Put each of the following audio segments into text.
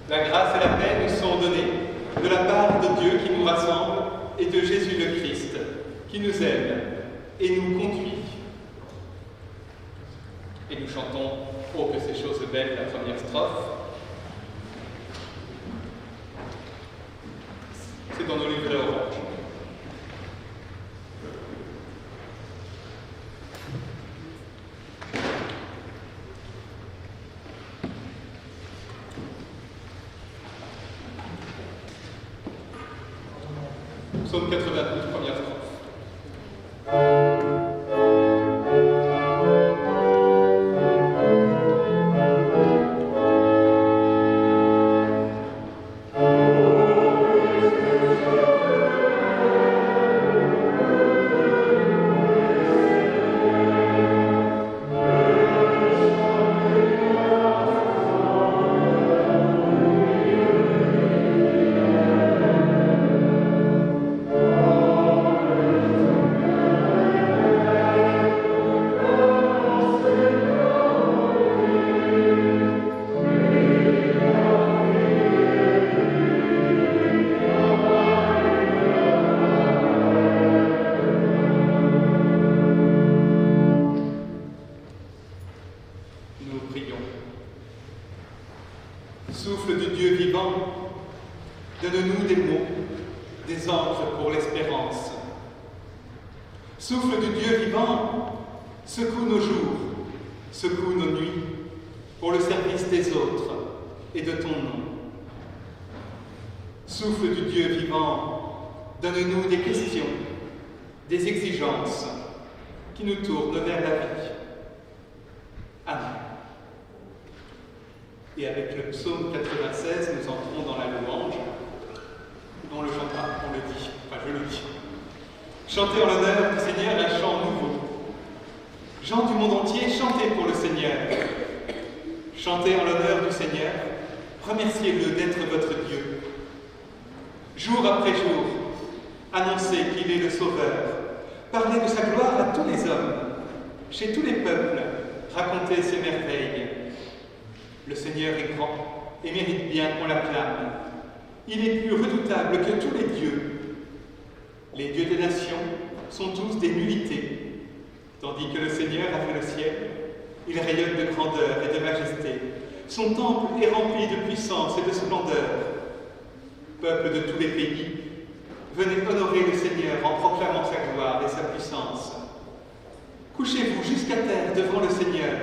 La grâce et la paix nous sont données de la part de Dieu qui nous rassemble et de Jésus le Christ qui nous aime et nous conduit. Et nous chantons « Oh que ces choses belles » la première strophe. C'est dans nos livrets orange. Psaume 92, première strophe. Souffle du Dieu vivant, donne-nous des mots, des encres pour l'espérance. Souffle du Dieu vivant, secoue nos jours, secoue nos nuits, pour le service des autres et de ton nom. Souffle du Dieu vivant, donne-nous des questions, des exigences qui nous tournent vers la vie. Amen. Et avec le psaume 96, nous entrons dans la louange. On le chantera, on le dit, enfin je le dis. Chantez en l'honneur du Seigneur un chant nouveau. Gens du monde entier, chantez pour le Seigneur. Chantez en l'honneur du Seigneur, remerciez-le d'être votre Dieu. Jour après jour, annoncez qu'il est le Sauveur. Parlez de sa gloire à tous les hommes, chez tous les peuples, racontez ses merveilles. Le Seigneur est grand et mérite bien qu'on l'acclame. Il est plus redoutable que tous les dieux. Les dieux des nations sont tous des nullités, tandis que le Seigneur a fait le ciel. Il rayonne de grandeur et de majesté. Son temple est rempli de puissance et de splendeur. Peuple de tous les pays, venez honorer le Seigneur en proclamant sa gloire et sa puissance. Couchez-vous jusqu'à terre devant le Seigneur,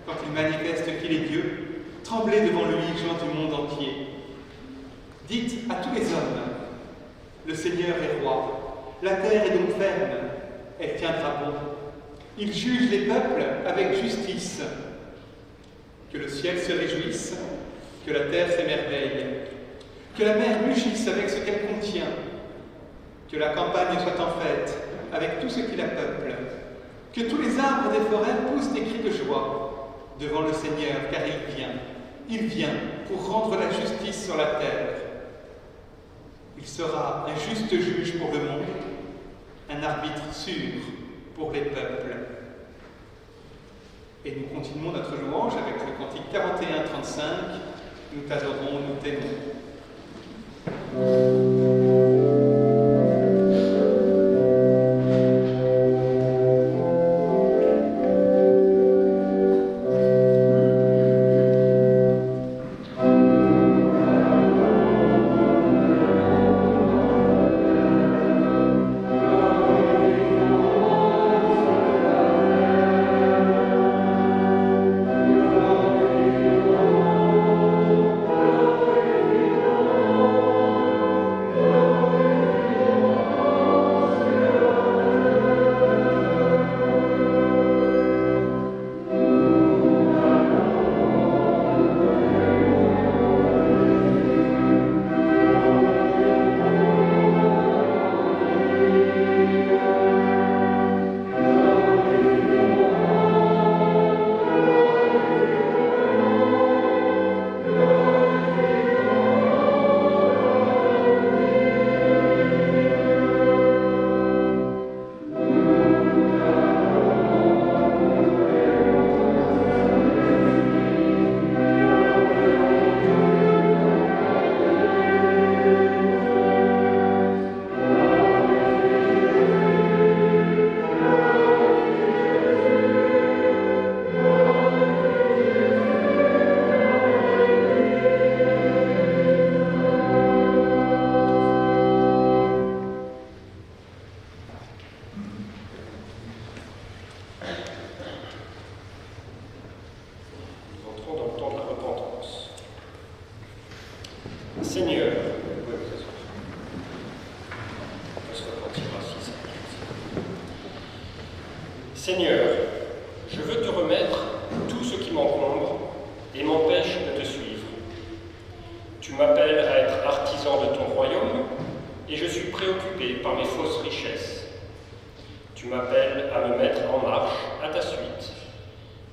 quand il manifeste qu'il est Dieu. Tremblez devant lui, gens du monde entier. Dites à tous les hommes, le Seigneur est roi. La terre est donc ferme, elle tiendra bon. Il juge les peuples avec justice. Que le ciel se réjouisse, que la terre s'émerveille, que la mer mugisse avec ce qu'elle contient, que la campagne soit en fête avec tout ce qui la peuple, que tous les arbres des forêts poussent des cris de joie devant le Seigneur, car il vient. Il vient pour rendre la justice sur la terre. Il sera un juste juge pour le monde, un arbitre sûr pour les peuples. Et nous continuons notre louange avec le cantique 41-35. Nous t'adorons, nous t'aimons. entrons dans le temps de la repentance. Seigneur, oui, on peut se repentir ainsi, ça. Seigneur, je veux te remettre tout ce qui m'encombre et m'empêche de te suivre. Tu m'appelles à être artisan de ton royaume et je suis préoccupé par mes fausses richesses. Tu m'appelles à me mettre en marche à ta suite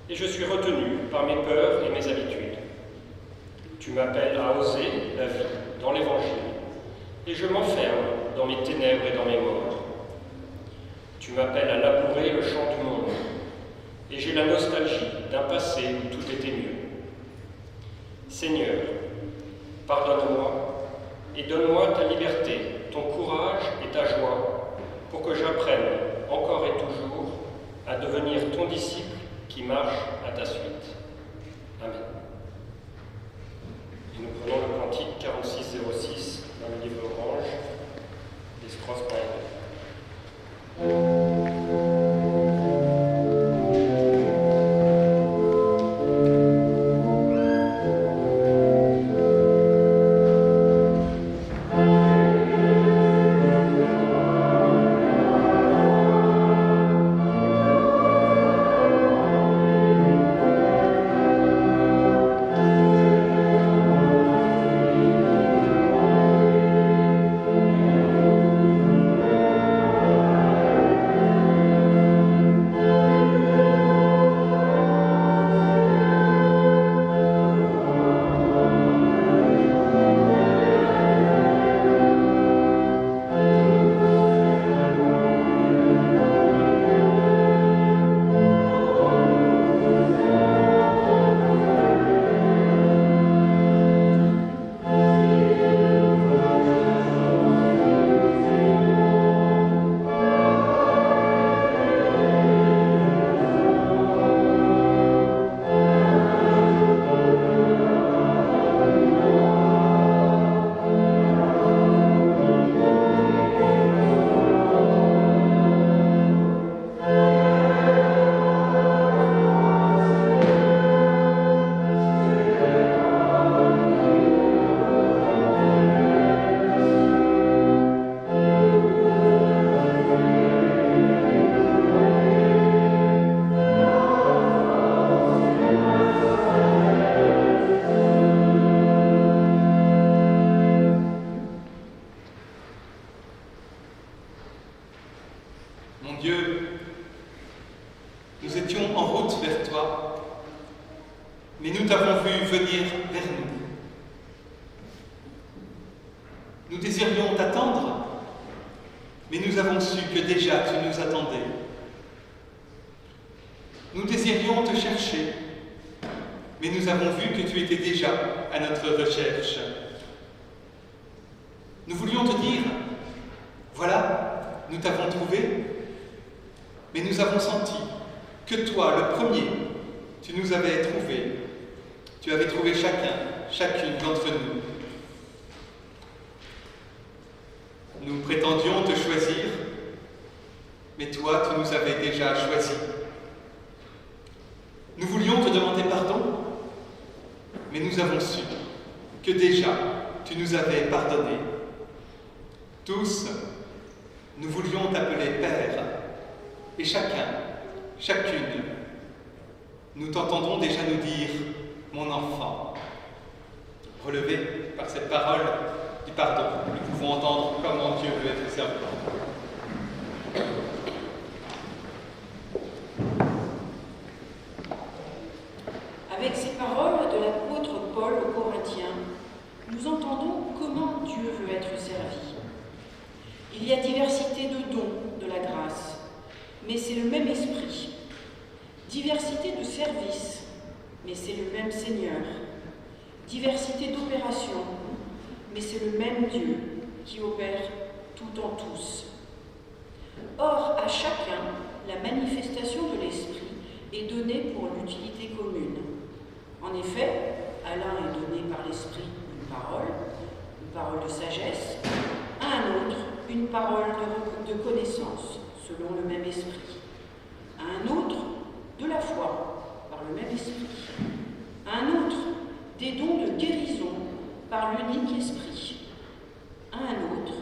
et je suis retenu par mes peurs et mes habitudes. Tu m'appelles à oser la vie dans l'Évangile et je m'enferme dans mes ténèbres et dans mes morts. Tu m'appelles à labourer le champ du monde et j'ai la nostalgie d'un passé où tout était mieux. Seigneur, pardonne-moi et donne-moi ta liberté, ton courage et ta joie pour que j'apprenne encore et toujours à devenir ton disciple qui marche à ta suite. Amen. Et nous prenons le cantique 4606 dans le livre orange des Strauss-Maï. Nous désirions t'attendre, mais nous avons su que déjà tu nous attendais. Nous désirions te chercher, mais nous avons vu que tu étais déjà à notre recherche. Nous voulions te dire, voilà, nous t'avons trouvé, mais nous avons senti que toi, le premier, tu nous avais trouvé. Tu avais trouvé chacune d'entre nous. Nous prétendions te choisir, mais toi, tu nous avais déjà choisis. Nous voulions te demander pardon, mais nous avons su que déjà, tu nous avais pardonné. Tous, nous voulions t'appeler Père, et chacune, nous t'entendons déjà nous dire « mon enfant ». Relevé par cette parole du pardon, nous pouvons entendre comment Dieu veut être servi. Avec ces paroles de l'apôtre Paul aux Corinthiens, nous entendons comment Dieu veut être servi. Il y a diversité de dons de la grâce, mais c'est le même esprit. Diversité de services, mais c'est le même Seigneur. Diversité d'opérations, mais c'est le même Dieu qui opère tout en tous. Or, à chacun, la manifestation de l'esprit est donnée pour l'utilité commune. En effet, à l'un est donné par l'esprit une parole de sagesse, à un autre, une parole de connaissance, selon le même esprit, à un autre, de la foi, par le même esprit, à un autre des dons de guérison par l'unique esprit, à un autre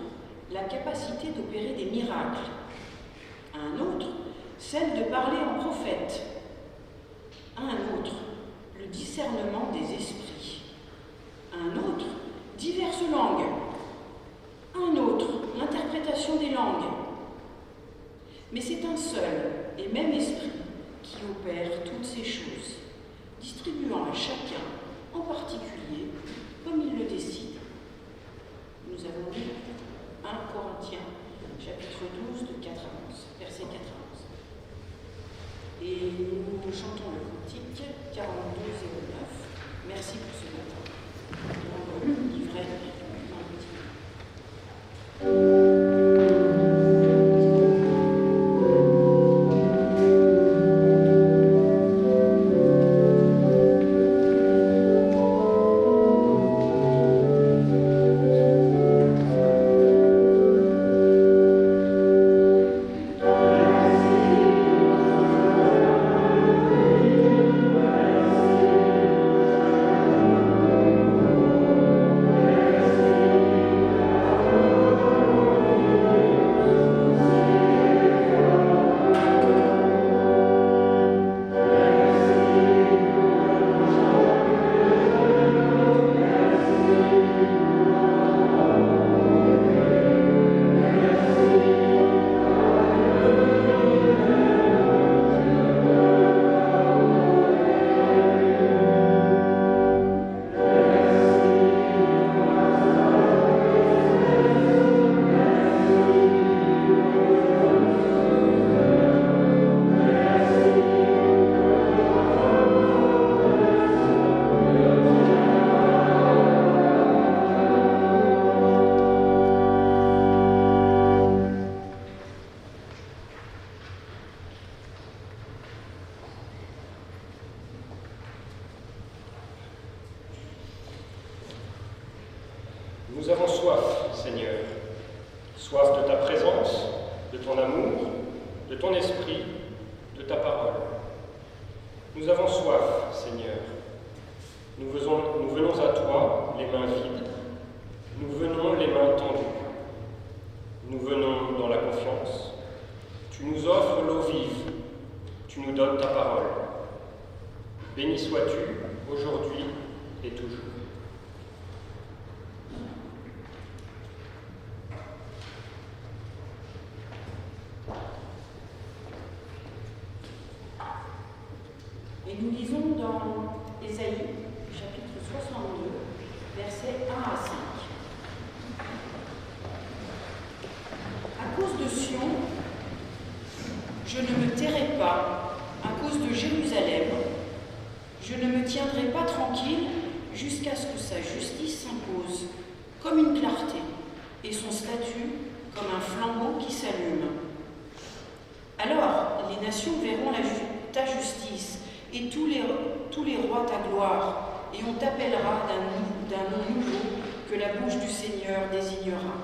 la capacité d'opérer des miracles, à un autre celle de parler en prophète, à un autre le discernement des esprits, à un autre diverses langues, à un autre l'interprétation des langues. Mais c'est un seul et même esprit qui opère toutes ces choses, distribuant à chacun en particulier comme il le décide. Nous avons lu 1 Corinthiens, chapitre 12, de 4 à 11, verset 4 à 11. Et nous chantons le cantique 4209. Merci pour ce matin. Dans le livret dans le Nous avons soif, Seigneur, soif de ta présence, de ton amour, de ton esprit, de ta parole. Nous avons soif, Seigneur. Nous venons à toi, les mains vides. Nous venons les mains tendues. Nous venons dans la confiance. Tu nous offres l'eau vive. Tu nous donnes ta parole. Béni sois-tu, aujourd'hui et toujours. Et nous lisons dans Ésaïe, chapitre 62, versets 1 à 5. À cause de Sion, je ne me tairai pas, à cause de Jérusalem, je ne me tiendrai pas tranquille jusqu'à ce que sa justice s'impose comme une clarté et son statut comme un flambeau qui s'allume. Alors les nations verront ta justice et tous les rois ta gloire, et on t'appellera d'un nom nouveau que la bouche du Seigneur désignera.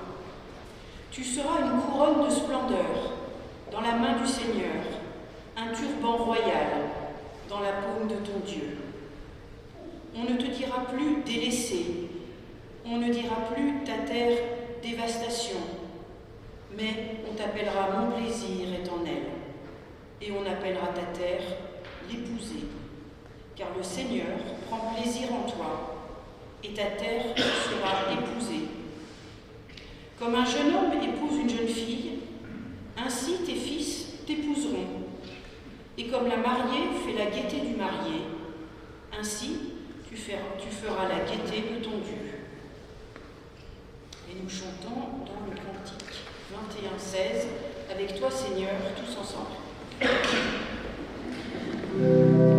Tu seras une couronne de splendeur dans la main du Seigneur, un turban royal dans la paume de ton Dieu. On ne te dira plus délaissé, on ne dira plus ta terre dévastation, mais on t'appellera mon plaisir est en elle, et on appellera ta terre l'épousée, car le Seigneur prend plaisir en toi, et ta terre sera épousée. Comme un jeune homme épouse une jeune fille, ainsi tes fils t'épouseront. Et comme la mariée fait la gaieté du marié, ainsi tu feras la gaieté de ton Dieu. Et nous chantons dans le cantique 21-16, avec toi Seigneur, tous ensemble. Amen.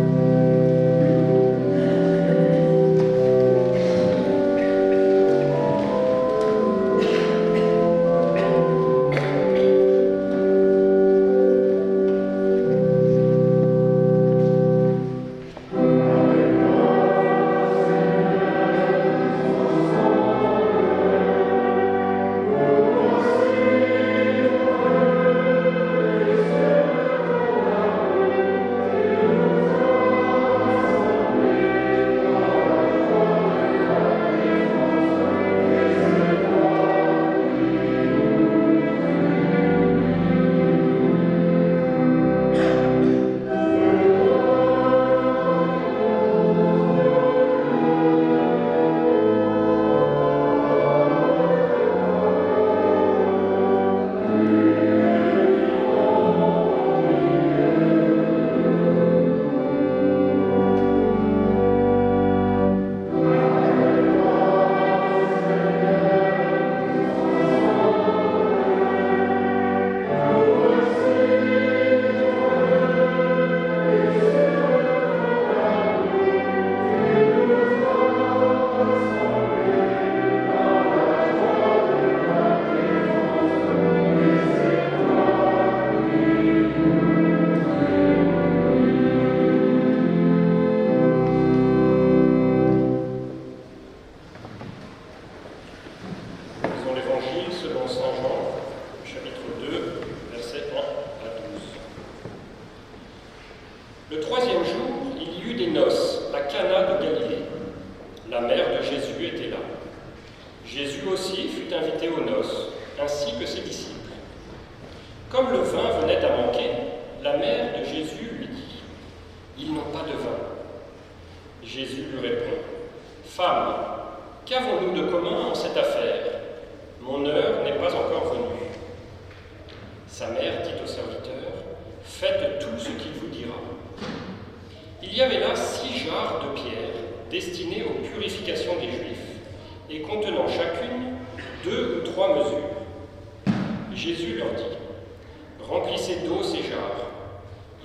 Jésus aussi fut invité aux noces, ainsi que ses disciples. Comme le vin venait à manquer, la mère de Jésus lui dit « Ils n'ont pas de vin. » Jésus lui répond « Femme, qu'avons-nous de commun en cette affaire? Mon heure n'est pas encore venue. » Sa mère dit au serviteur « Faites tout ce qu'il vous dira. » Il y avait là 6 jarres de pierre destinées aux purifications des Juifs et contenant chacune 2 ou 3 mesures. Jésus leur dit « Remplissez d'eau ces jarres. »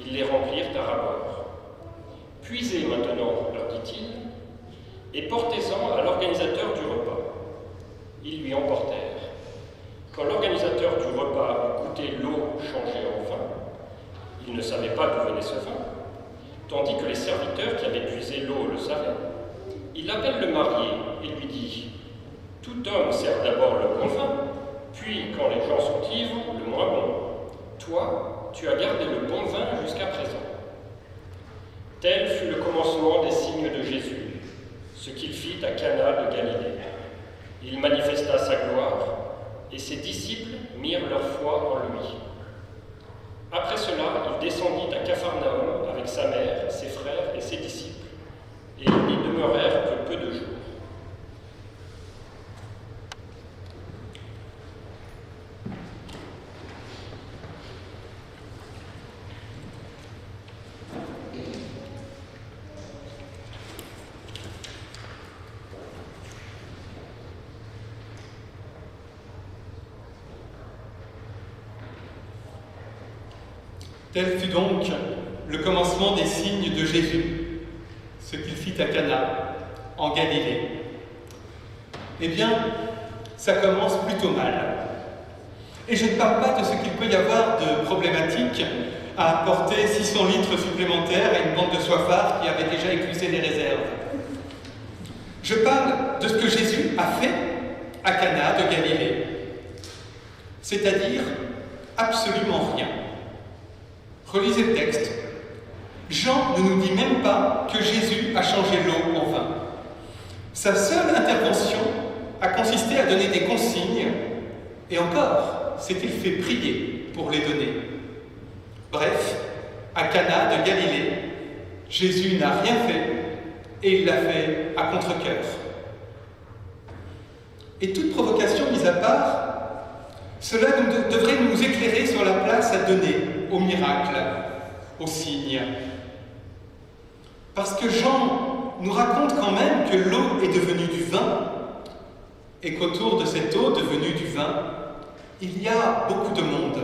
Ils les remplirent à ras-bord. « Puisez maintenant, leur dit-il, et portez-en à l'organisateur du repas. » Ils lui emportèrent. Quand l'organisateur du repas eut goûté l'eau changée en vin, il ne savait pas d'où venait ce vin, tandis que les serviteurs qui avaient puisé l'eau le savaient. Il appelle le marié et lui dit « Tout homme sert d'abord le bon vin, puis, quand les gens sont ivres, le moins bon. Toi, tu as gardé le bon vin jusqu'à présent. » Tel fut le commencement des signes de Jésus, ce qu'il fit à Cana de Galilée. Il manifesta sa gloire, et ses disciples mirent leur foi en lui. Après cela, il descendit à Capharnaüm avec sa mère, ses frères et ses disciples, et ils n'y demeurèrent que peu de jours. Tel fut donc le commencement des signes de Jésus, ce qu'il fit à Cana, en Galilée. Eh bien, ça commence plutôt mal. Et je ne parle pas de ce qu'il peut y avoir de problématique à apporter 600 litres supplémentaires à une bande de soifards qui avait déjà épuisé les réserves. Je parle de ce que Jésus a fait à Cana de Galilée, c'est-à-dire absolument rien. Relisez le texte. Jean ne nous dit même pas que Jésus a changé l'eau en vin. Sa seule intervention a consisté à donner des consignes, et encore, s'est-il fait prier pour les donner. Bref, à Cana de Galilée, Jésus n'a rien fait, et il l'a fait à contre-cœur. Et toute provocation mise à part, cela devrait nous éclairer sur la place à donner au miracle, au signe. Parce que Jean nous raconte quand même que l'eau est devenue du vin, et qu'autour de cette eau devenue du vin, il y a beaucoup de monde.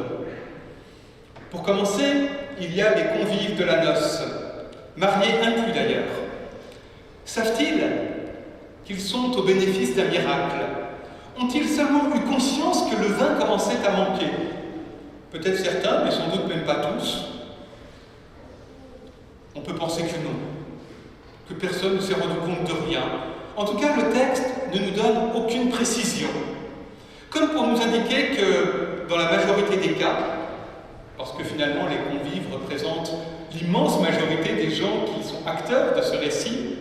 Pour commencer, il y a les convives de la noce, mariés inclus d'ailleurs. Savent-ils qu'ils sont au bénéfice d'un miracle? Ont-ils seulement eu conscience que le vin commençait à manquer? Peut-être certains, mais sans doute même pas tous. On peut penser que non, que personne ne s'est rendu compte de rien. En tout cas, le texte ne nous donne aucune précision. Comme pour nous indiquer que, dans la majorité des cas, parce que finalement les convives représentent l'immense majorité des gens qui sont acteurs de ce récit,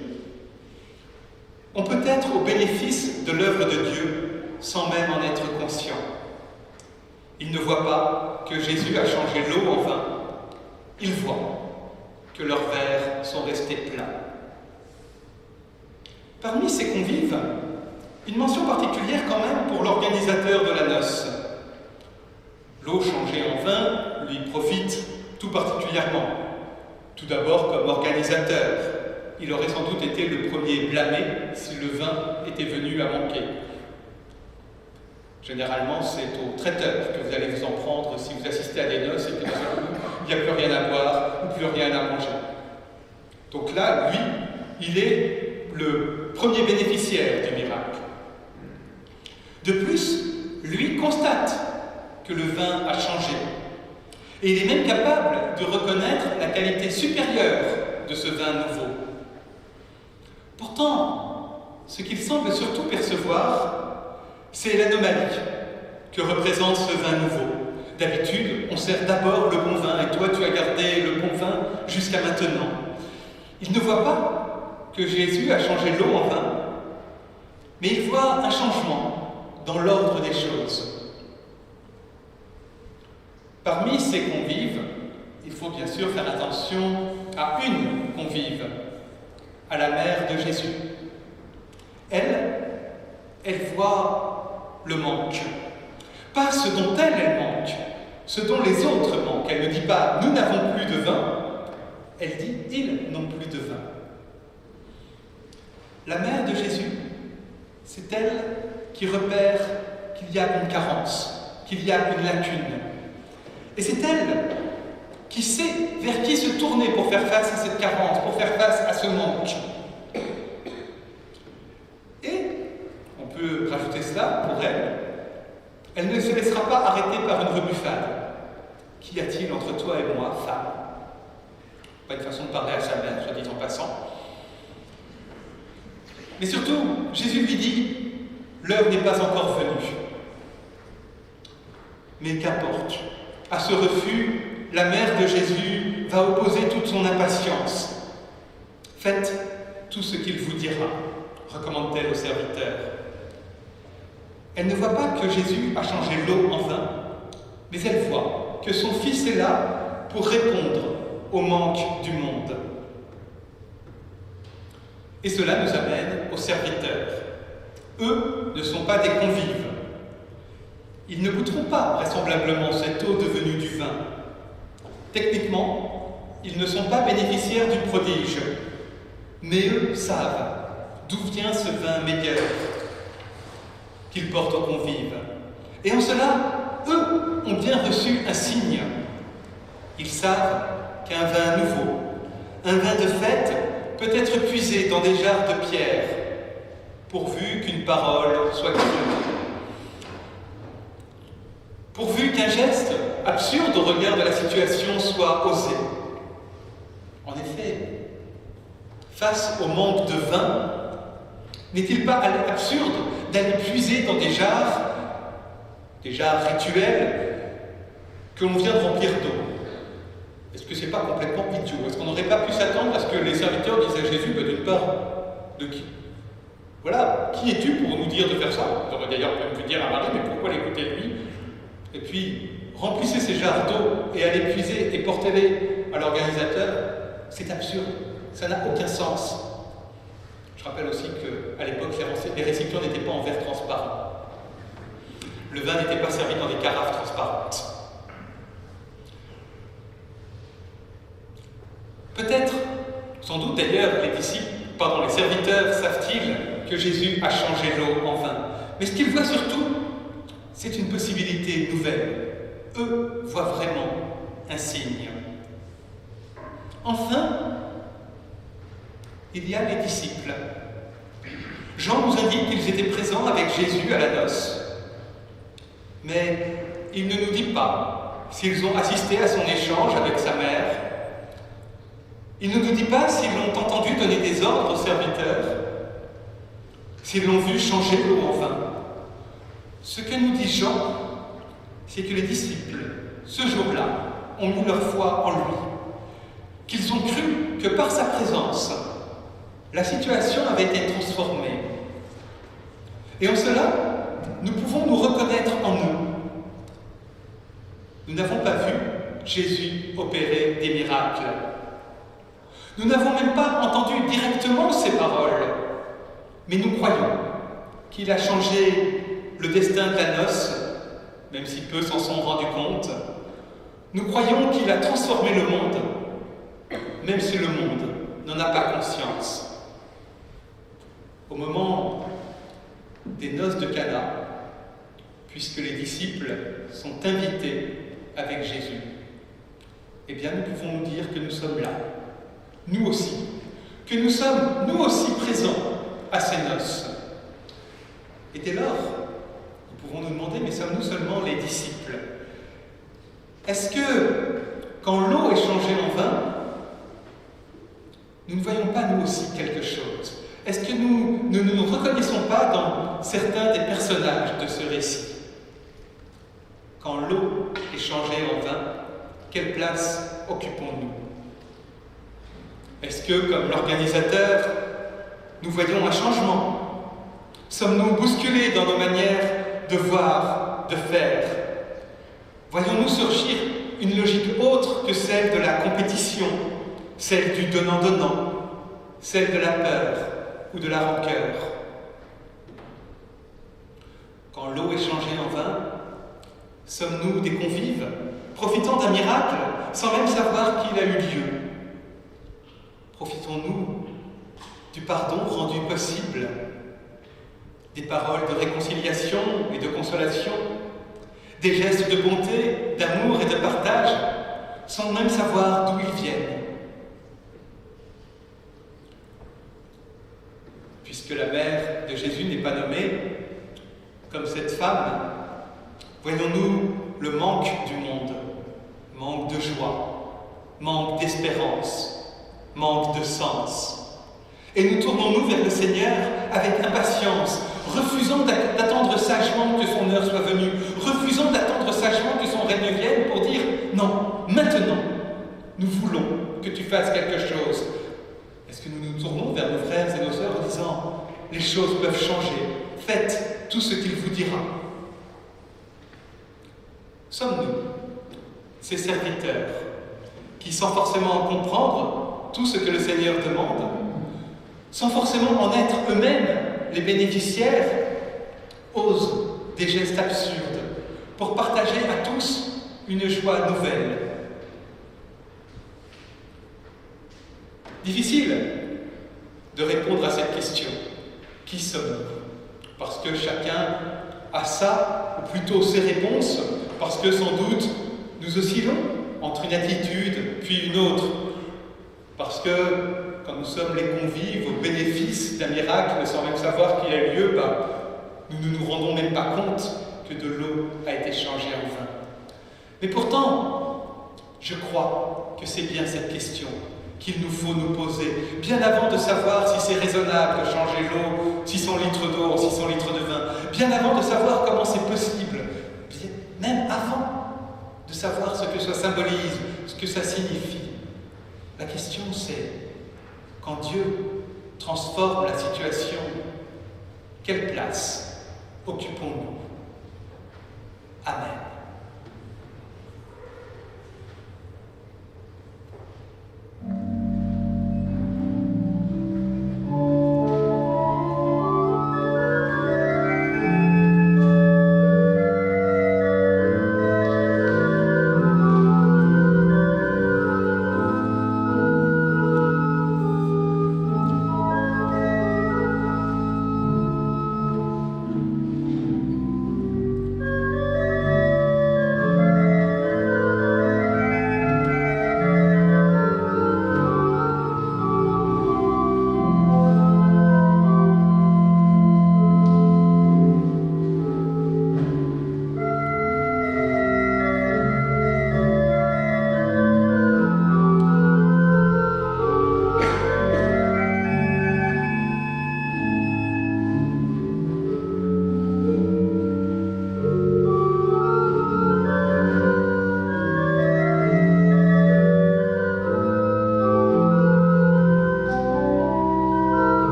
on peut être au bénéfice de l'œuvre de Dieu sans même en être conscient. Ils ne voient pas que Jésus a changé l'eau en vin. Ils voient que leurs verres sont restés pleins. Parmi ces convives, une mention particulière quand même pour l'organisateur de la noce. L'eau changée en vin lui profite tout particulièrement. Tout d'abord comme organisateur. Il aurait sans doute été le premier blâmé si le vin était venu à manquer. Généralement, c'est au traiteur que vous allez vous en prendre si vous assistez à des noces et que il n'y a plus rien à boire ou plus rien à manger. Donc là, lui, il est le premier bénéficiaire du miracle. De plus, lui constate que le vin a changé. Et il est même capable de reconnaître la qualité supérieure de ce vin nouveau. Pourtant, ce qu'il semble surtout percevoir, c'est l'anomalie que représente ce vin nouveau. D'habitude, on sert d'abord le bon vin, et toi tu as gardé le bon vin jusqu'à maintenant. Il ne voit pas que Jésus a changé l'eau en vin, mais il voit un changement dans l'ordre des choses. Parmi ces convives, il faut bien sûr faire attention à une convive, à la mère de Jésus. Elle voit le manque. Pas ce dont elle manque, ce dont les autres manquent. Elle ne dit pas « nous n'avons plus de vin », elle dit « ils n'ont plus de vin ». La mère de Jésus, c'est elle qui repère qu'il y a une carence, qu'il y a une lacune. Et c'est elle qui sait vers qui se tourner pour faire face à cette carence, pour faire face à ce manque. Et on peut rajouter cela pour elle. Elle ne se laissera pas arrêter par une rebuffade. Qu'y a-t-il entre toi et moi, femme? Pas une façon de parler à sa mère, soit dit en passant. Mais surtout, Jésus lui dit, l'heure n'est pas encore venue. Mais qu'importe, à ce refus, la mère de Jésus va opposer toute son impatience. Faites tout ce qu'il vous dira, recommande-t-elle au serviteur. Elle ne voit pas que Jésus a changé l'eau en vin, mais elle voit que son Fils est là pour répondre au manque du monde. Et cela nous amène aux serviteurs. Eux ne sont pas des convives. Ils ne goûteront pas vraisemblablement cette eau devenue du vin. Techniquement, ils ne sont pas bénéficiaires du prodige, mais eux savent d'où vient ce vin meilleur qu'ils portent aux convives. Et en cela, eux ont bien reçu un signe. Ils savent qu'un vin nouveau, un vin de fête, peut être puisé dans des jarres de pierre, pourvu qu'une parole soit crue. Pourvu qu'un geste absurde au regard de la situation soit osé. En effet, face au manque de vin, n'est-il pas absurde d'aller puiser dans des jarres rituelles, que l'on vient de remplir d'eau? Est-ce que c'est pas complètement idiot? Est-ce qu'on n'aurait pas pu s'attendre à ce que les serviteurs disent à Jésus, d'une part, de qui? Voilà, qui es-tu pour nous dire de faire ça? On aurait d'ailleurs pu dire à Marie, mais pourquoi l'écouter lui? Et puis, remplissez ces jarres d'eau et allez puiser et portez-les à l'organisateur. C'est absurde, ça n'a aucun sens. Je rappelle aussi qu'à l'époque, les récipients n'étaient pas en verre transparent. Le vin n'était pas servi dans des carafes transparentes. Peut-être, sans doute d'ailleurs, les serviteurs savent-ils que Jésus a changé l'eau en vin. Mais ce qu'ils voient surtout, c'est une possibilité nouvelle. Eux voient vraiment un signe. Enfin, il y a les disciples. Jean nous indique qu'ils étaient présents avec Jésus à la noce. Mais il ne nous dit pas s'ils ont assisté à son échange avec sa mère. Il ne nous dit pas s'ils l'ont entendu donner des ordres aux serviteurs, s'ils l'ont vu changer l'eau en vin. Ce que nous dit Jean, c'est que les disciples, ce jour-là, ont mis leur foi en lui, qu'ils ont cru que par sa présence, la situation avait été transformée. Et en cela, nous pouvons nous reconnaître en nous. Nous n'avons pas vu Jésus opérer des miracles. Nous n'avons même pas entendu directement ses paroles, mais nous croyons qu'il a changé le destin de la noce, même si peu s'en sont rendus compte. Nous croyons qu'il a transformé le monde, même si le monde n'en a pas conscience. Au moment des noces de Cana, puisque les disciples sont invités avec Jésus, eh bien nous pouvons nous dire que nous sommes là, nous aussi, que nous sommes nous aussi présents à ces noces. Et dès lors, nous pouvons nous demander, mais sommes-nous seulement les disciples? Est-ce que, quand l'eau est changée en vin, nous ne voyons pas nous aussi quelque chose? Est-ce que nous ne nous reconnaissons pas dans certains des personnages de ce récit? Quand l'eau est changée en vin, quelle place occupons-nous? Est-ce que, comme l'organisateur, nous voyons un changement? Sommes-nous bousculés dans nos manières de voir, de faire? Voyons-nous surgir une logique autre que celle de la compétition, celle du donnant-donnant, celle de la peur ou de la rancœur? Quand l'eau est changée en vin, sommes-nous des convives, profitant d'un miracle sans même savoir qu'il a eu lieu? Profitons-nous du pardon rendu possible, des paroles de réconciliation et de consolation, des gestes de bonté, d'amour et de partage, sans même savoir d'où ils viennent? Puisque la mère de Jésus n'est pas nommée, comme cette femme, voyons-nous le manque du monde, manque de joie, manque d'espérance, manque de sens. Et nous tournons-nous vers le Seigneur avec impatience, refusant d'attendre sagement que son heure soit venue, refusant d'attendre sagement que son règne vienne pour dire « Non, maintenant, nous voulons que tu fasses quelque chose ». Est-ce que nous nous tournons vers nos frères et nos sœurs en disant « Les choses peuvent changer, faites tout ce qu'il vous dira ». Sommes-nous ces serviteurs qui, sans forcément comprendre tout ce que le Seigneur demande, sans forcément en être eux-mêmes les bénéficiaires, osent des gestes absurdes pour partager à tous une joie nouvelle? Difficile de répondre à cette question. Qui sommes-nous? Parce que chacun a sa, ou plutôt ses réponses, parce que sans doute nous oscillons entre une attitude puis une autre, parce que quand nous sommes les convives au bénéfice d'un miracle sans même savoir qu'il a eu lieu, nous ne nous rendons même pas compte que de l'eau a été changée en vin. Mais pourtant, je crois que c'est bien cette question qu'il nous faut nous poser, bien avant de savoir si c'est raisonnable de changer l'eau, 600 litres d'eau en 600 litres de vin, bien avant de savoir comment c'est possible, même avant de savoir ce que ça symbolise, ce que ça signifie. La question c'est, quand Dieu transforme la situation, quelle place occupons-nous? Amen.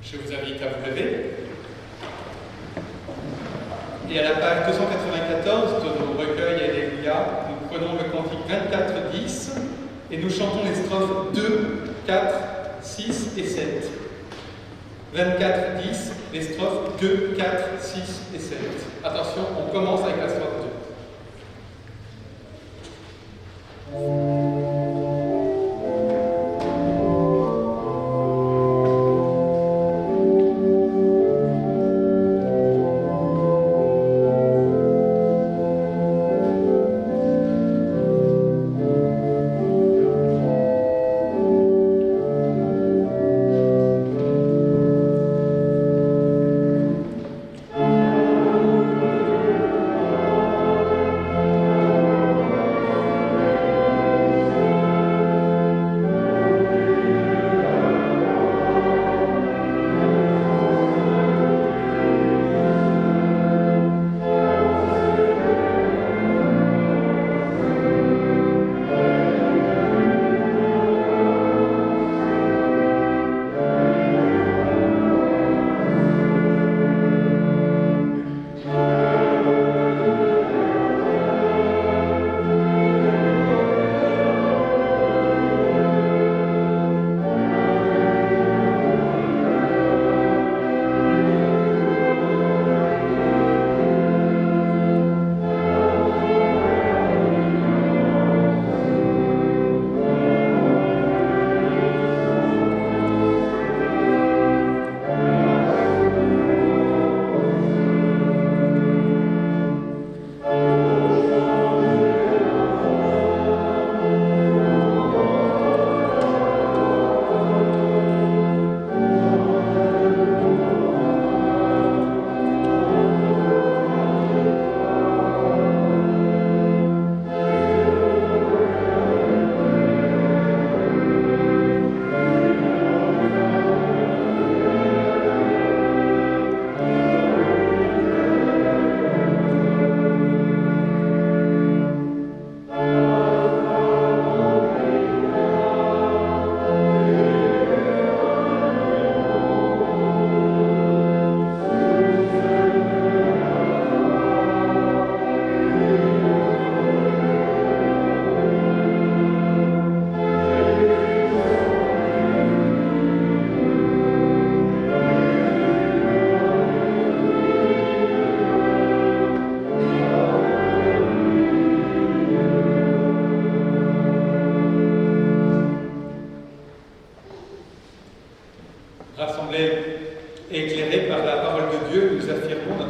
Je vous invite à vous lever. Et à la page 294 de nos recueils Alléluia, nous prenons le cantique 24-10 et nous chantons les strophes 2, 4, 6 et 7. 24-10, les strophes 2, 4, 6 et 7. Attention, on commence avec la strophe 2.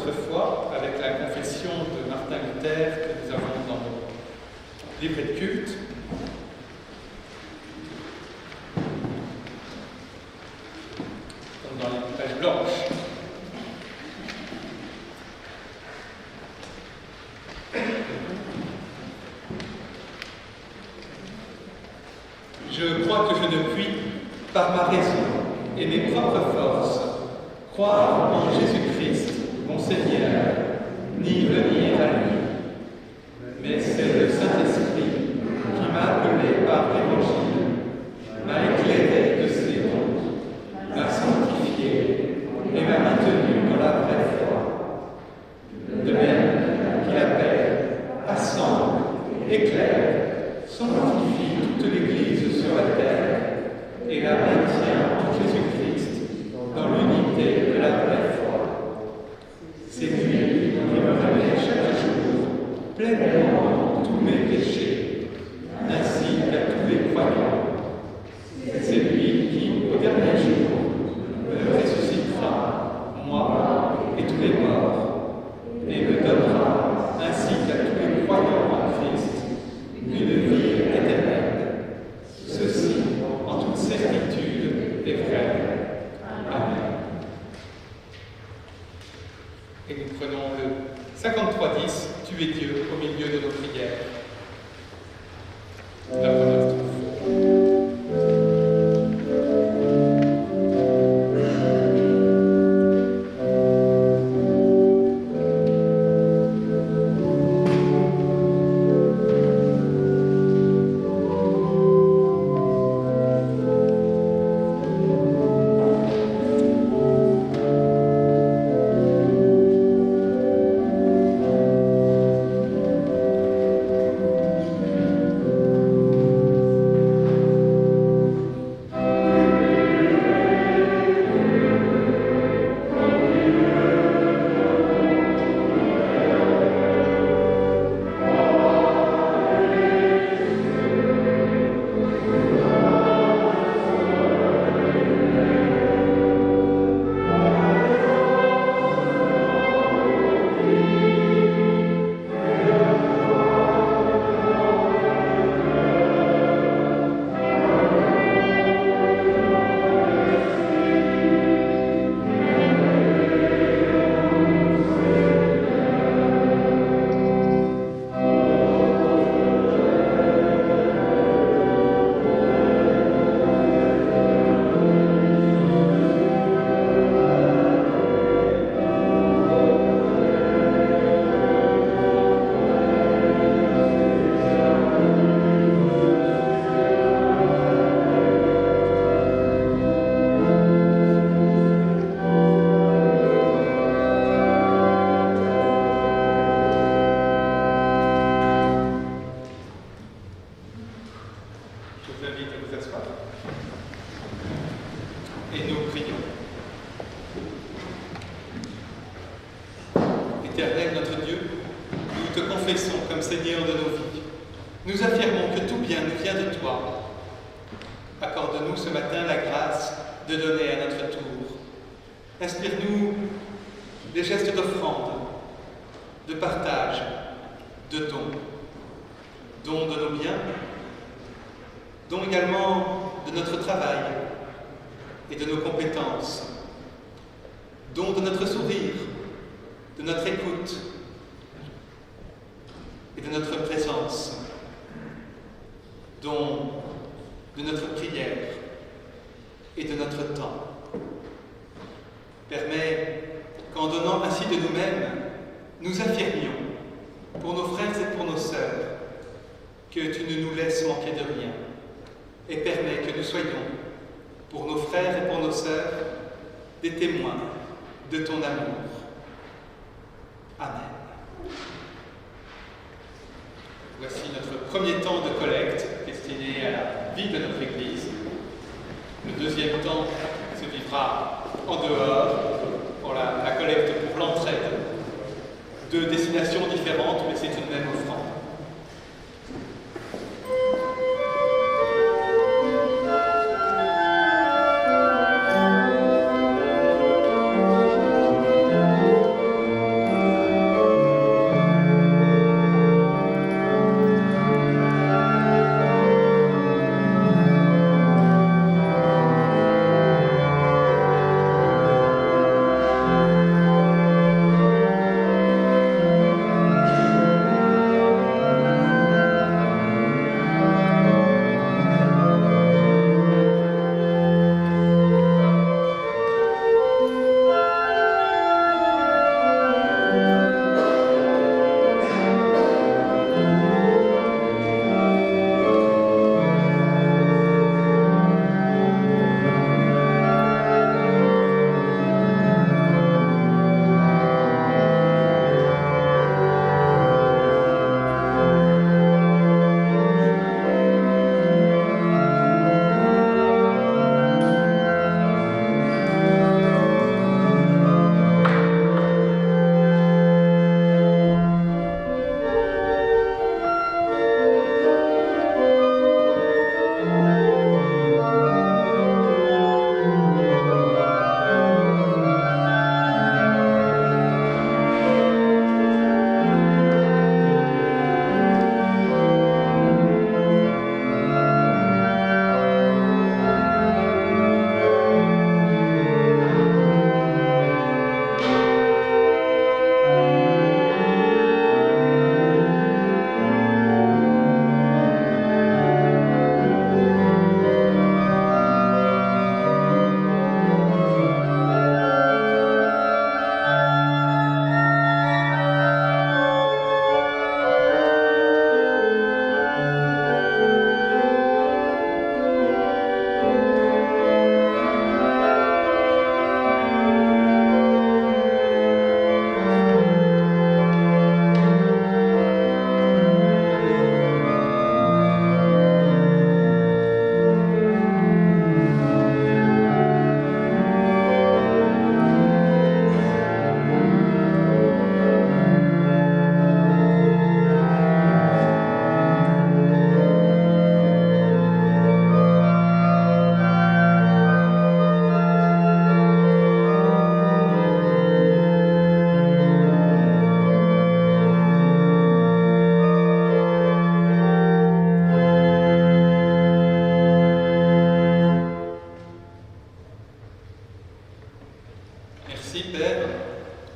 notre foi avec la confession de Martin Luther que nous avons dans nos livrets de culte. Comme dans les pages blanches. Je crois que je ne puis, par ma raison et mes propres forces, croire en Jésus-Christ, mon Seigneur, ni venir à lui. Mais c'est le Saint-Esprit qui m'a appelé par l'Évangile, m'a éclairé de ses dons, m'a sanctifié et m'a maintenu dans la vraie foi. De même qu'il appelle, assemble, éclaire, sanctifie toute l'Église sur la terre et la maintient en Jésus-Christ dans l'unité de la vraie foi. C'est lui qui me remet chaque jour pleinement tous mes péchés, ainsi qu'à tous les croyants. C'est lui qui, au dernier jour, me ressuscitera, moi et tous les morts, et me donnera, ainsi qu'à tous les croyants en Christ, une vie éternelle. Ceci, en toute certitude, est vrai. Amen. Et nous prenons le 53-10, Tu es Dieu, au milieu de nos prières. La première strophe. Et nous prions. Éternel notre Dieu, nous te confessons comme Seigneur de nos vies. Nous affirmons que tout bien nous vient de toi. Accorde-nous ce matin la grâce de donner à notre tour. Inspire-nous des gestes d'offrande, de partage, de don. Don de nos biens, don également de notre travail et de nos compétences, don de notre sourire, de notre écoute et de notre présence, don de notre prière et de notre temps. Permets qu'en donnant ainsi de nous-mêmes, nous affirmions pour nos frères et pour nos sœurs que tu ne nous laisses manquer de rien, et permets que nous soyons, pour nos frères et pour nos sœurs, des témoins de ton amour. Amen. Voici notre premier temps de collecte destiné à la vie de notre Église. Le deuxième temps se vivra en dehors pour la collecte pour l'entraide. Deux destinations différentes, mais c'est une même offrande.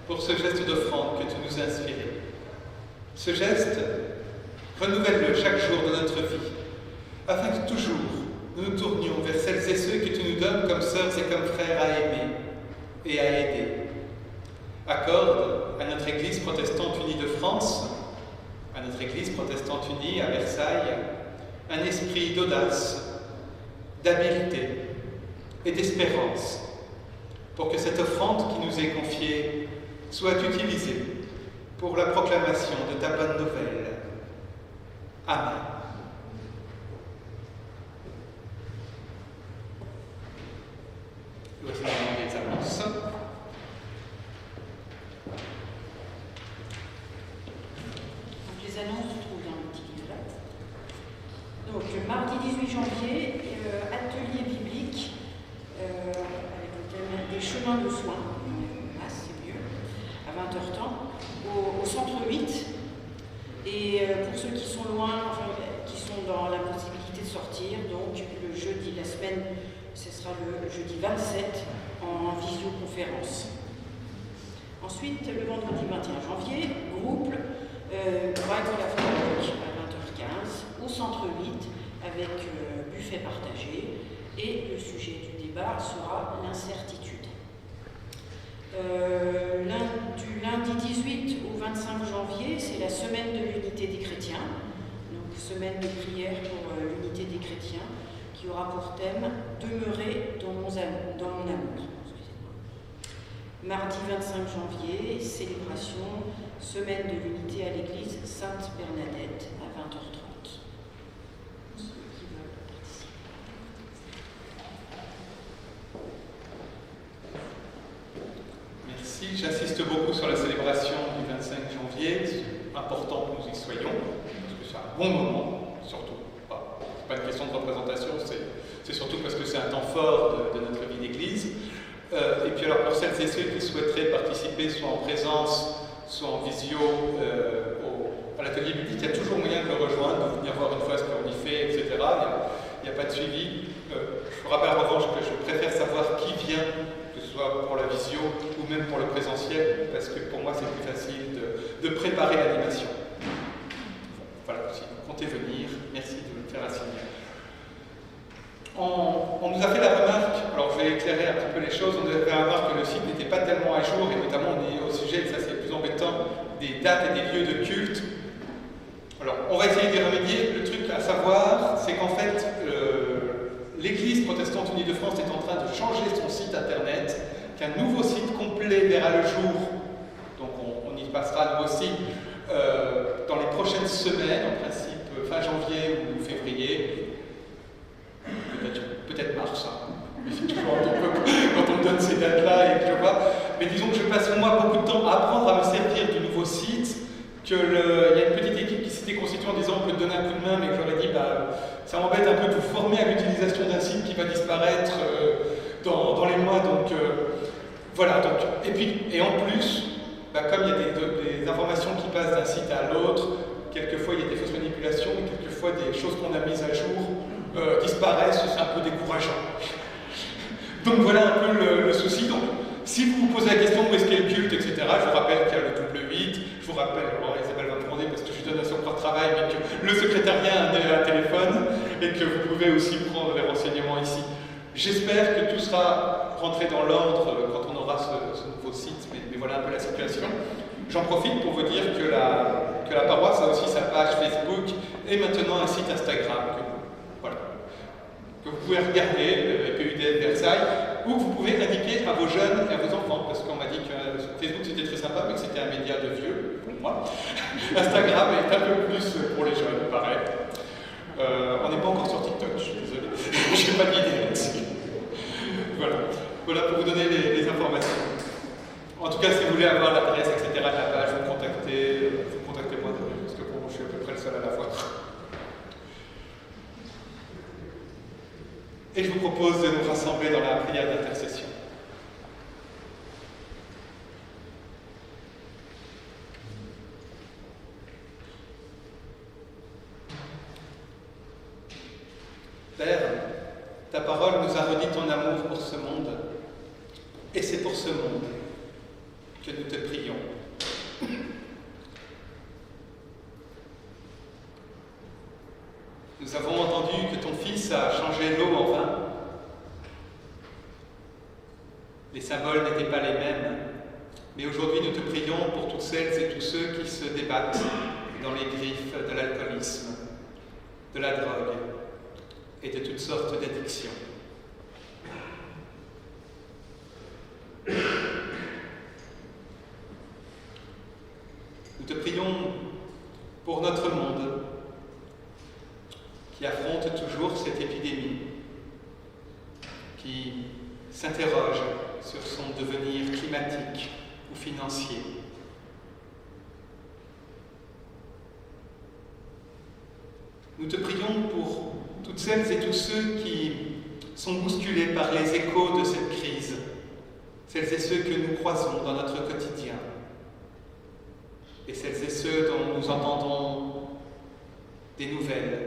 pour ce geste d'offrande que tu nous as inspiré. Ce geste, renouvelle-le chaque jour de notre vie, afin que toujours nous nous tournions vers celles et ceux que tu nous donnes comme sœurs et comme frères à aimer et à aider. Accorde à notre Église protestante unie de France, à notre Église protestante unie à Versailles, un esprit d'audace, d'habileté et d'espérance, pour que cette offrande qui nous est confiée soit utilisée pour la proclamation de ta bonne nouvelle. Amen. Voici maintenant les annonces. Donc, les annonces se trouvent dans le petit livre. Donc, mardi 18 janvier, atelier biblique avec le thème des chemins de soins. Ah, c'est mieux. À 20h30, au centre 8. Et pour ceux qui sont loin, enfin, qui sont dans la possibilité de sortir, donc le jeudi, la semaine, ce sera le jeudi 27 en visioconférence. Ensuite, le vendredi 21 janvier, groupe Dragon la Frédéric à 20h15 au centre 8 avec buffet partagé. Et le sujet du débat sera l'incertitude. Du lundi 18 au 25 janvier, c'est la semaine de l'unité des chrétiens, donc semaine de prière pour l'unité des chrétiens, qui aura pour thème « Demeurer dans mon amour ». Mardi 25 janvier, célébration, semaine de l'unité à l'église Sainte-Bernadette à 20h30. Ceux qui veulent participer. Merci. J'insiste beaucoup sur la célébration du 25 janvier. C'est important que nous y soyons, parce que c'est un bon moment, surtout. C'est pas une question de représentation, c'est surtout parce que c'est un temps fort de notre vie d'église. Et puis alors pour celles et ceux qui souhaiteraient participer, soit en présence, soit en visio, à l'atelier biblique, il y a toujours moyen de le rejoindre, de venir voir une fois ce qu'on y fait, etc. Il n'y a pas de suivi. Je vous rappelle en revanche que je préfère savoir qui vient, que ce soit pour la visio ou même pour le présentiel, parce que pour moi c'est plus facile de préparer l'animation. Voilà, si vous comptez venir, merci de me faire un signal. On nous a fait la remarque, alors je vais éclairer un petit peu les choses, on nous a fait la remarque que le site n'était pas tellement à jour, et notamment on est au sujet, ça c'est le plus embêtant, des dates et des lieux de culte. Alors on va essayer d'y remédier. Le truc à savoir, c'est qu'en fait, l'Église protestante unie de France est en train de changer son site internet, qu'un nouveau site complet verra le jour, donc on y passera nous aussi dans les prochaines semaines, en principe fin janvier ou février. Peut-être mars, hein. Mais c'est toujours un peu quand on me donne ces dates-là et que je vois. Mais disons que je passe moi beaucoup de temps à apprendre à me servir du nouveau site, qu'il y a une petite équipe qui s'était constituée en disant on peut te donner un coup de main, mais que j'aurais dit ça m'embête un peu de vous former à l'utilisation d'un site qui va disparaître dans les mois. Donc voilà. Et en plus, comme il y a des informations qui passent d'un site à l'autre, quelquefois il y a des fausses manipulations, et quelquefois des choses qu'on a mises à jour disparaissent, c'est un peu décourageant. Donc voilà un peu le souci. Donc, si vous vous posez la question où est-ce qu'est le culte, etc., je vous rappelle qu'il y a le double 8, je vous rappelle, alors Isabelle va me demander parce que je lui donne son corps de travail, mais que le secrétariat a un téléphone et que vous pouvez aussi prendre les renseignements ici. J'espère que tout sera rentré dans l'ordre quand on aura ce nouveau site, mais voilà un peu la situation. J'en profite pour vous dire que la paroisse a aussi sa page Facebook et maintenant un site Instagram que vous pouvez regarder, PUDF Versailles, où vous pouvez indiquer à vos jeunes et à vos enfants, parce qu'on m'a dit que Facebook c'était très sympa, mais que c'était un média de vieux, pour moi. Instagram est un peu plus pour les jeunes, pareil. On n'est pas encore sur TikTok, je suis désolé, je n'ai pas d'idée là-dessus. Voilà pour vous donner les informations. En tout cas, si vous voulez avoir l'adresse, etc. de la page, vous contactez-moi, parce que pour moi, je suis à peu près le seul à la voir. Et je vous propose de nous rassembler dans la prière d'intercession. Père, ta parole nous a redit ton amour pour ce monde, et c'est pour ce monde que nous te prions. Nous avons entendu que ton Fils a changé l'eau en vin. Les symboles n'étaient pas les mêmes, mais aujourd'hui nous te prions pour toutes celles et tous ceux qui se débattent dans les griffes de l'alcoolisme, de la drogue et de toutes sortes d'addictions. Nous te prions pour notre monde qui affronte toujours cette épidémie, qui s'interroge sur son devenir climatique ou financier. Nous te prions pour toutes celles et tous ceux qui sont bousculés par les échos de cette crise, celles et ceux que nous croisons dans notre quotidien, et celles et ceux dont nous entendons des nouvelles,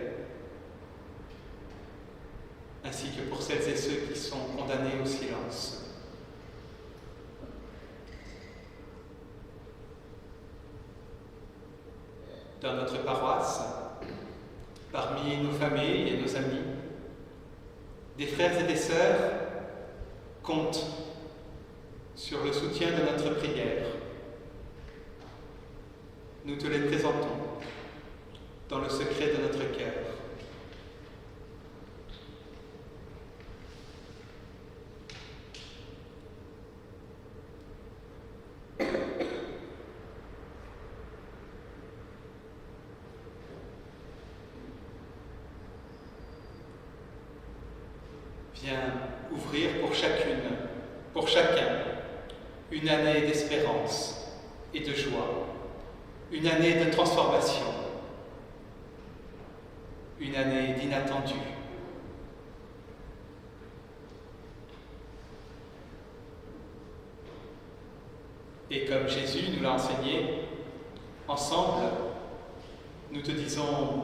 ainsi que pour celles et ceux qui sont condamnés au silence. Dans notre paroisse, parmi nos familles et nos amis, des frères et des sœurs comptent sur le soutien de notre prière. Nous te les présentons dans le secret de notre cœur. Viens ouvrir pour chacune, pour chacun, une année d'espérance et de joie, une année de transformation, une année d'inattendu. Et comme Jésus nous l'a enseigné, ensemble, nous te disons,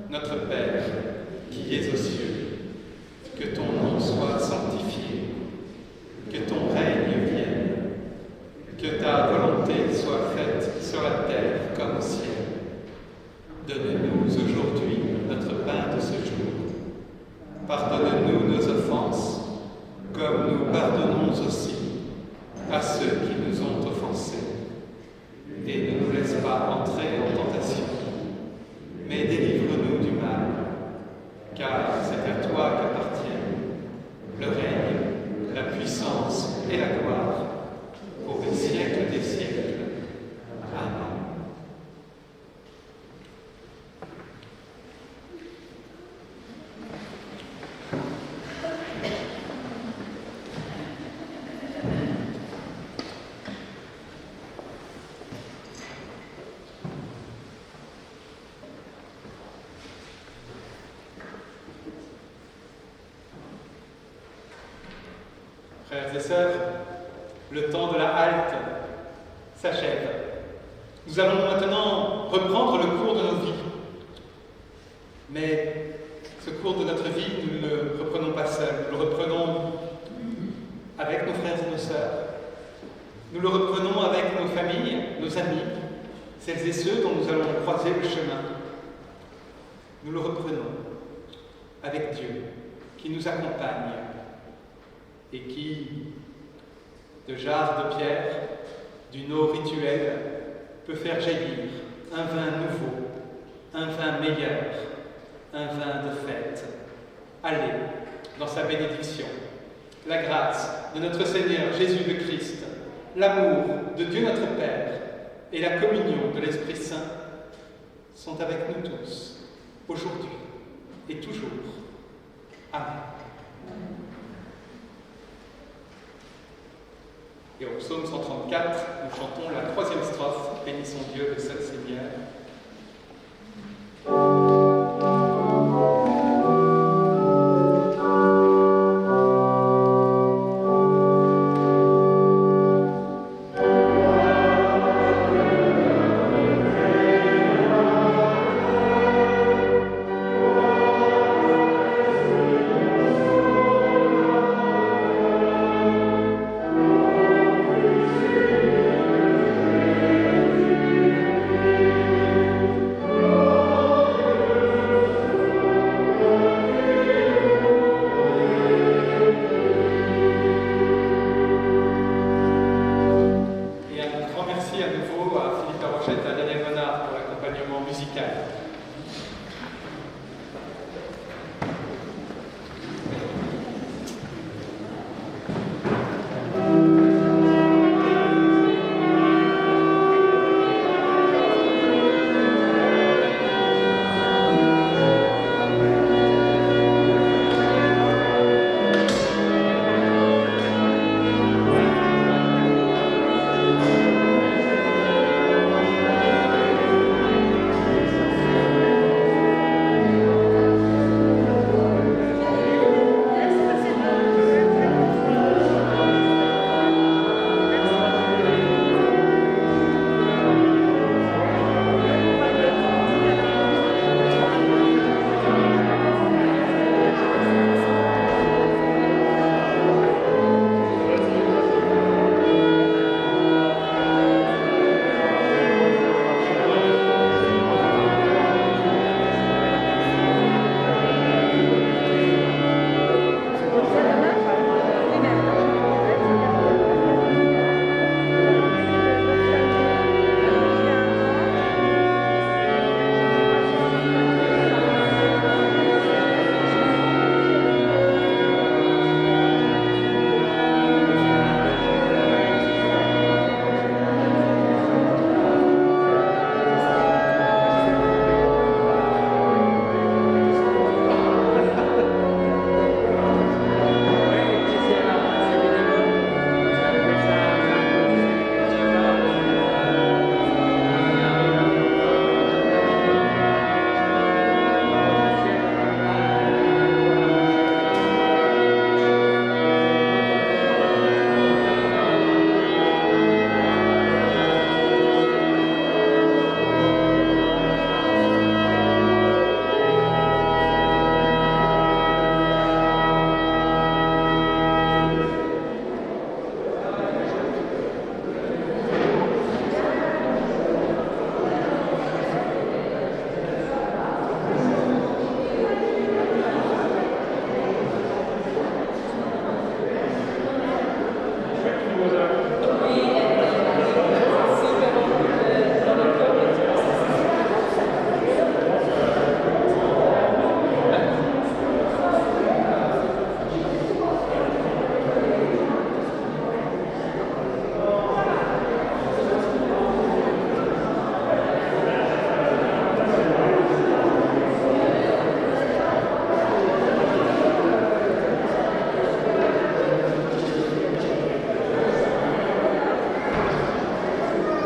notre Père qui es aux cieux, que ton nom soit sanctifié, que ton règne vienne, que ta volonté soit faite sur la terre comme au ciel. Donne-nous aujourd'hui notre pain de ce jour. Pardonne-nous nos offenses, comme nous pardonnons aussi à ceux qui nous ont offensés. Et ne nous laisse pas entrer en tentation, mais délivre-nous du mal, car c'est à toi qu'appartiennent le règne, la puissance et la gloire pour les siècles des siècles. Amen. Frères et sœurs, le temps de la halte s'achève. Nous allons maintenant reprendre le cours de nos vies. Mais ce cours de notre vie, nous ne le reprenons pas seuls, nous le reprenons avec nos frères et nos sœurs. Nous le reprenons avec nos familles, nos amis, celles et ceux dont nous allons croiser le chemin. Nous le reprenons avec Dieu, qui nous accompagne et qui, de jarre de pierre, d'une eau rituelle, peut faire jaillir un vin nouveau, un vin meilleur, un vin de fête. Allez, dans sa bénédiction, la grâce de notre Seigneur Jésus le Christ, l'amour de Dieu notre Père et la communion de l'Esprit Saint sont avec nous tous, aujourd'hui et toujours. Amen. Et au psaume 134, nous chantons la 3e strophe, Bénissons Dieu, le seul Seigneur. Amen. merci à nouveau à Philippe Larochette et à Daniel Monard pour l'accompagnement musical.